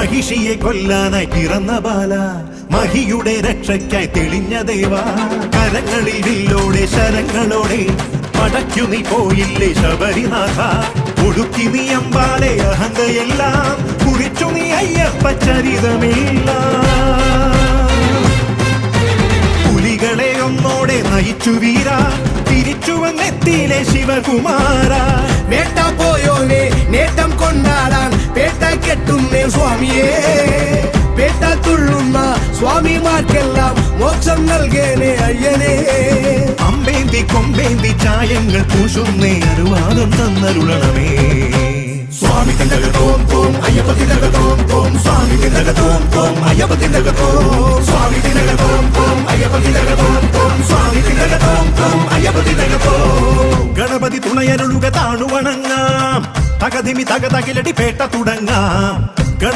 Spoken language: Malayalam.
മഹിഷിയെ കൊല്ലാനായി പിറന്ന ബാല, മഹിയുടെ രക്ഷയ്ക്കായി തെളിഞ്ഞ ദേവ. കരങ്ങളിൽ വില്ലോടെ ശരങ്ങളോടെ മടക്കു നീ പോയില്ലേ ശബരിനാഥ. ഒടുക്കി നീ അമ്പാലെ അഹന്തയെല്ലാം കുറിച്ചു നീ അയ്യപ്പ ചരിതമില്ല. പുലികളെ ഒന്നോടെ നയിച്ചു വീര, തിരിച്ചു വന്നെത്തിയിലെ ശിവകുമാര. വേട്ട പോയോനെ നേട്ടം കൊണ്ടാടാൻ പേട്ട കെട്ടുന്നേ സ്വാമിയേ. പേട്ട തുള്ളുന്ന സ്വാമിമാർക്കെല്ലാം മോക്ഷം നൽകേനെ അയ്യനേ. അമ്പേന്തി കൊമ്പേന്തി ചായങ്ങൾ പൂശുന്നേ അനുവാദം തന്നരുളണമേ. സ്വാമി തിണ്ടകത്തോം തോം അയ്യപ്പ തിണ്ടകത്തോം തോം. സ്വാമി തിണ്ടകത്തോം തോം അയ്യപ്പ തിണ്ടകത്തോം. സ്വാമി തിണ്ടകത്തോം തോം അയ്യപ്പ തിണ്ടകത്തോം തോം. സ്വാമി തിണ്ടകത്തോം തോം അയ്യപ്പ തിണ്ടകത്തോം. ഗണപതി തുണയരുളുക താണുവണങ്ങാം, തകതിമി തകതകിലടി പേട്ട തുടങ്ങാം.